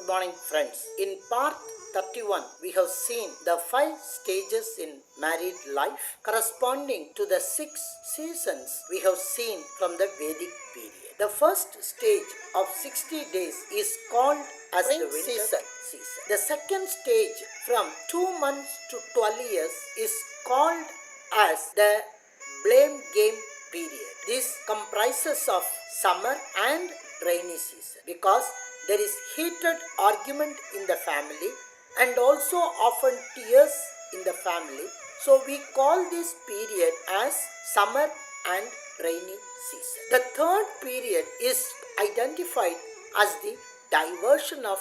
Good morning, friends. In part 31, we have seen the 5 stages in married life corresponding to the 6 seasons we have seen from the Vedic period. The first stage of 60 days is called as the winter season. The second stage from 2 months to 12 years is called as the blame game period. This comprises of summer and rainy season because there is heated argument in the family and also often tears in the family. So we call this period as summer and rainy season. The third period is identified as the diversion of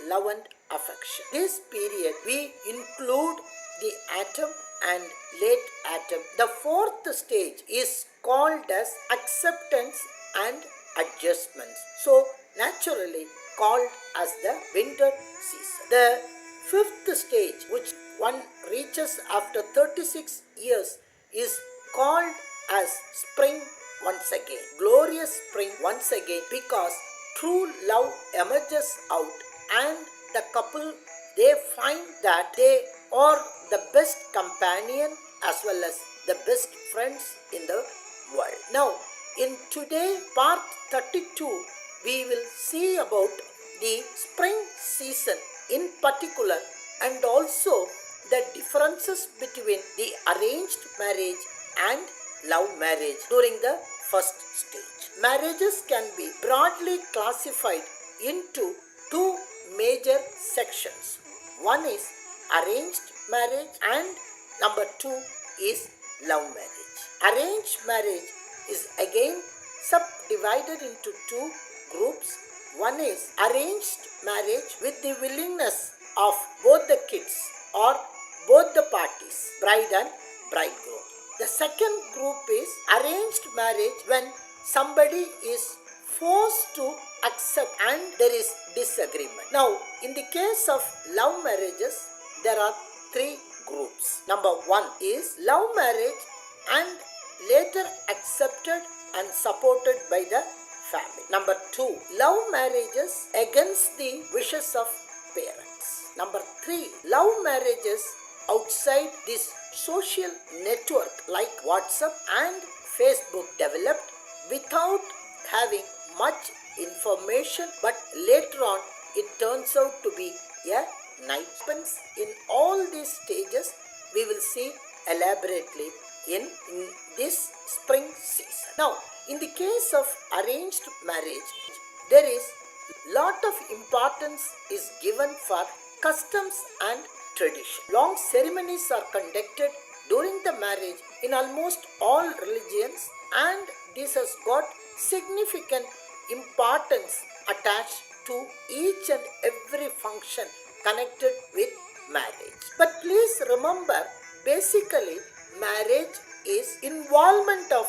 love and affection. This period we include the autumn and late autumn. The fourth stage is called as acceptance and adjustments. So naturally called as the winter season. The fifth stage, which one reaches after 36 years, is called as spring once again. Glorious spring once again, because true love emerges out and the couple, they find that they are the best companion as well as the best friends in the world. Now, in today part 32, we will see about the spring season in particular and also the differences between the arranged marriage and love marriage during the first stage. Marriages can be broadly classified into two major sections. One is arranged marriage and number two is love marriage. Arranged marriage is again subdivided into two groups. One is arranged marriage with the willingness of both the kids or both the parties, bride and bridegroom. The second group is arranged marriage when somebody is forced to accept and there is disagreement. Now, in the case of love marriages, there are three groups. Number one is love marriage and later accepted and supported by the family. Number two, love marriages against the wishes of parents. Number three, love marriages outside this social network like WhatsApp and Facebook developed without having much information, but later on it turns out to be a nice expense. In all these stages, we will see elaborately in this spring season. Now, in the case of arranged marriage, there is lot of importance is given for customs and tradition. Long ceremonies are conducted during the marriage in almost all religions, and this has got significant importance attached to each and every function connected with marriage. But please remember, basically marriage is involvement of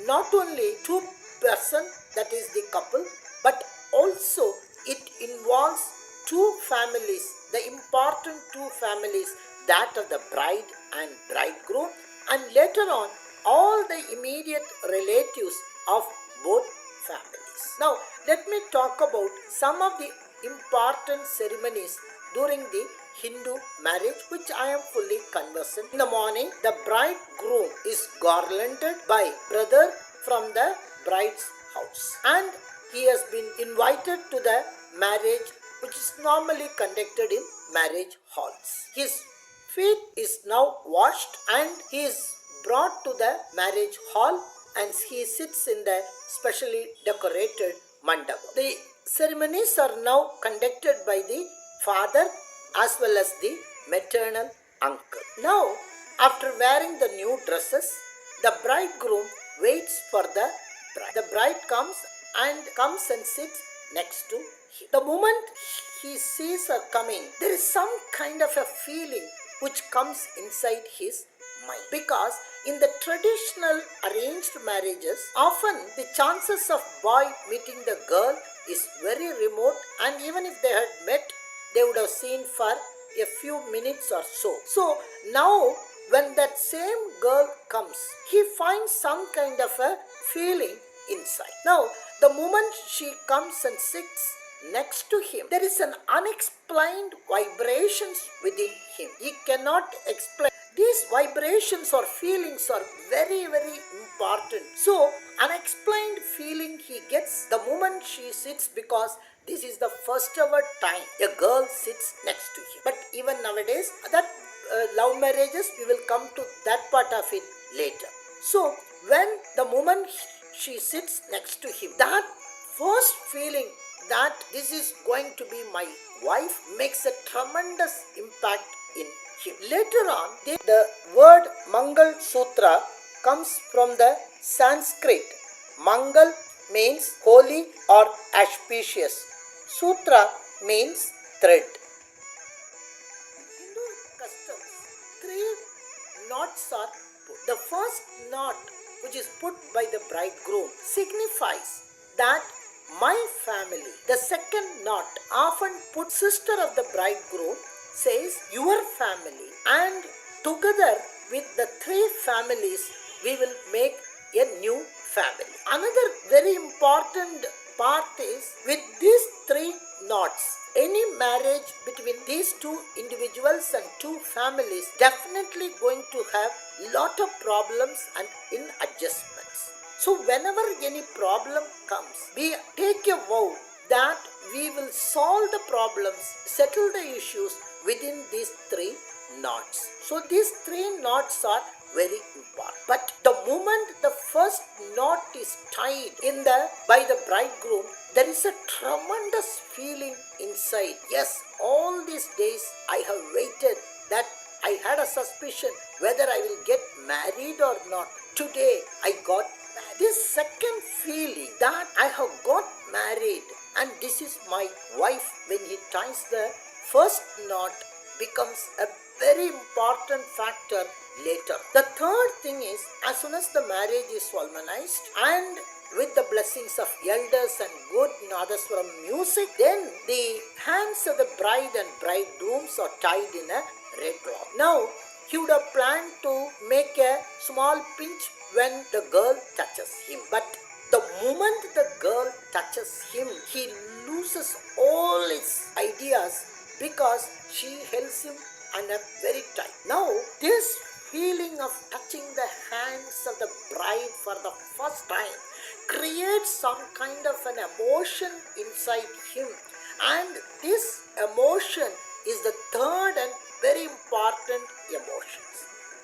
not only two persons, that is the couple, but also it involves two families, the important two families, that of the bride and bridegroom, and later on all the immediate relatives of both families. Now, let me talk about some of the important ceremonies during the Hindu marriage, which I am fully conversant. In the morning, the bridegroom is garlanded by brother from the bride's house, and he has been invited to the marriage, which is normally conducted in marriage halls. His feet is now washed and he is brought to the marriage hall and he sits in the specially decorated mandapa. The ceremonies are now conducted by the father as well as the maternal uncle. Now, after wearing the new dresses, the bridegroom waits for the bride. The bride comes and sits next to him. The moment he sees her coming, there is some kind of a feeling which comes inside his mind, because in the traditional arranged marriages, often the chances of boy meeting the girl is very remote, and even if they had met, they would have seen for a few minutes or so. So now when that same girl comes, he finds some kind of a feeling inside. Now, the moment she comes and sits next to him, there is an unexplained vibrations within him. He cannot explain. These vibrations or feelings are very, very important. So, unexplained feeling he gets the moment she sits, because this is the first ever time a girl sits next to him. But even nowadays, that love marriages, we will come to that part of it later. So, when the moment she sits next to him, that first feeling that this is going to be my wife makes a tremendous impact in him. Later on, the word Mangal Sutra comes from the Sanskrit. Mangal means holy or auspicious. Sutra means thread. Hindu customs, three knots are put. The first knot, which is put by the bridegroom, signifies that my family. The second knot, often put sister of the bridegroom, says your family, and together with the three families we will make a new family. Another very important part is, with these three knots, any marriage between these two individuals and two families definitely going to have lot of problems and inadjustments. So whenever any problem comes, we take a vow that we will solve the problems, settle the issues within these three knots. So these three knots are very important. But the moment the first knot is tied by the bridegroom, there is a tremendous feeling inside. Yes, all these days I have waited, that I had a suspicion whether I will get married or not. Today I got married. This second feeling that I have got married and this is my wife, when he ties the first knot, becomes a very important factor later. The third thing is, as soon as the marriage is solemnized and with the blessings of elders and good nadaswaram music, then the hands of the bride and bridegrooms are tied in a red cloth. Now, he would have planned to make a small pinch when the girl touches him. But the moment the girl touches him, he loses all his ideas, because she holds him under very tight. Now, this feeling of touching the hands of the bride for the first time creates some kind of an emotion inside him. And this emotion is the third and very important emotions.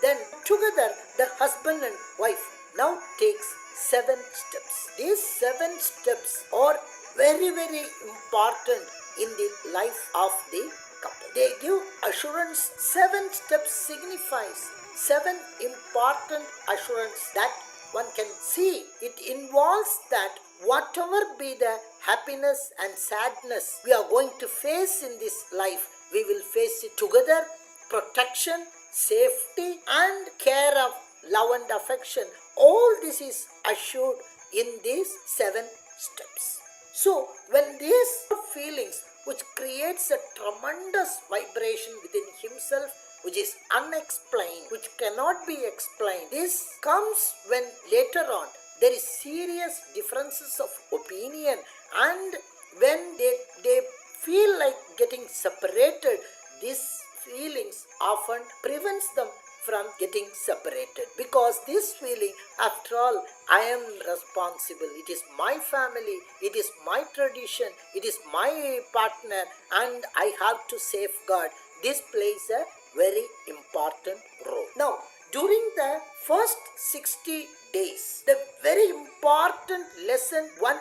Then together the husband and wife now takes 7 steps. These 7 steps are very, very important in the life of the couple. They give assurance. 7 steps signifies 7 important assurance that one can see. It involves that whatever be the happiness and sadness we are going to face in this life, we will face it together. Protection, safety and care of love and affection, all this is assured in these 7 steps. So when these feelings, which creates a tremendous vibration within himself, which is unexplained, which cannot be explained, this comes when later on there is serious differences of opinion, and when they feel like getting separated, these feelings often prevents them from getting separated, because this feeling, after all, I am responsible, it is my family, it is my tradition, it is my partner, and I have to safeguard. This plays a very important role. Now, during the first 60 days, the very important lesson one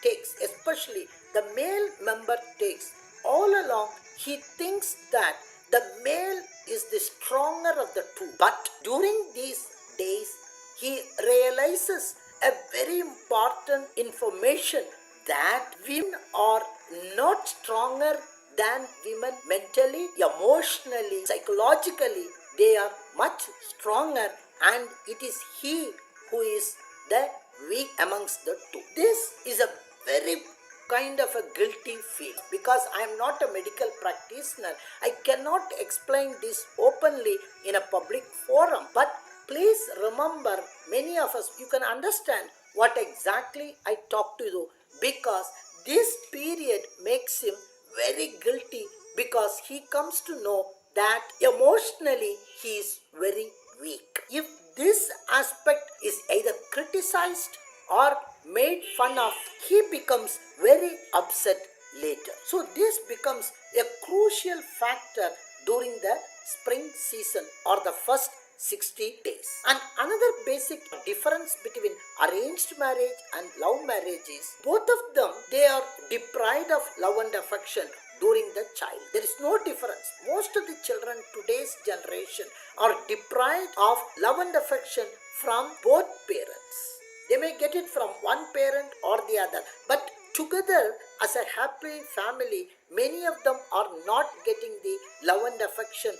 takes, especially the male member takes, all along he thinks that the male is the stronger of the two. But during these days, he realizes a very important information, that women are not stronger than women mentally, emotionally, psychologically. They are much stronger, and it is he who is the weak amongst the two. This is a very kind of a guilty feel, because I am not a medical practitioner. I cannot explain this openly in a public forum. But please remember, many of us, you can understand what exactly I talk to you, because this period makes him very guilty because he comes to know that emotionally he is very weak. If this aspect is either criticized or made fun of, he becomes very upset later. So this becomes a crucial factor during the spring season or the first 60 days. And another basic difference between arranged marriage and love marriage is both of them, they are deprived of love and affection during the child. There is no difference. Most of the children today's generation are deprived of love and affection from both parents. They may get it from one parent or the other, but together as a happy family, many of them are not getting the love and affection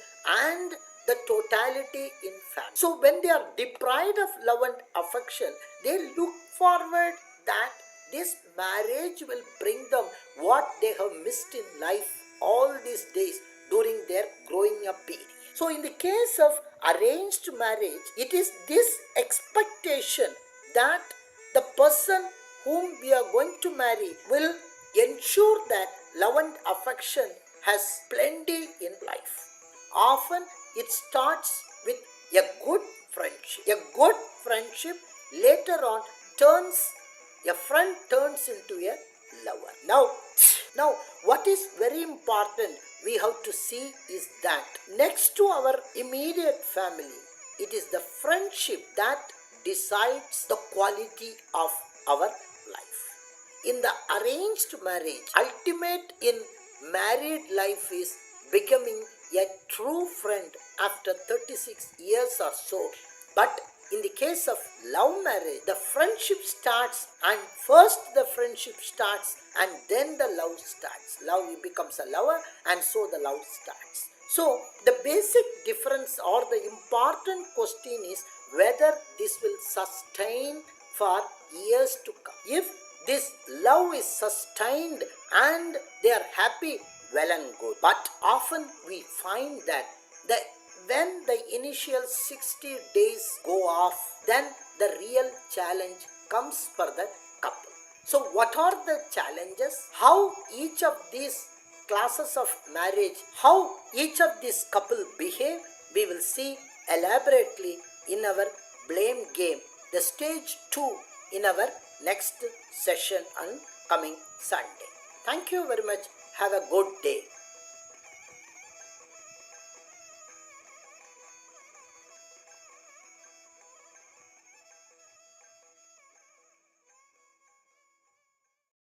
and the totality in family. So when they are deprived of love and affection, they look forward that this marriage will bring them what they have missed in life all these days during their growing up period. So in the case of arranged marriage, it is this expectation that the person whom we are going to marry will ensure that love and affection has plenty in life. Often it starts with a good friendship. A good friendship later on a friend turns into a lover. Now what is very important we have to see is that next to our immediate family, it is the friendship that decides the quality of our life. In the arranged marriage, ultimate in married life is becoming a true friend after 36 years or so. But in the case of love marriage, the friendship starts, and first the friendship starts and then the love starts. Love becomes a lover and so the love starts. So the basic difference or the important question is whether this will sustain for years to come. If this love is sustained and they are happy, well and good. But often we find that when the initial 60 days go off, then the real challenge comes for the couple. So what are the challenges? How each of these classes of marriage, how each of these couple behave, we will see elaborately in our blame game, the stage 2 in our next session on coming Sunday. Thank you very much. Have a good day.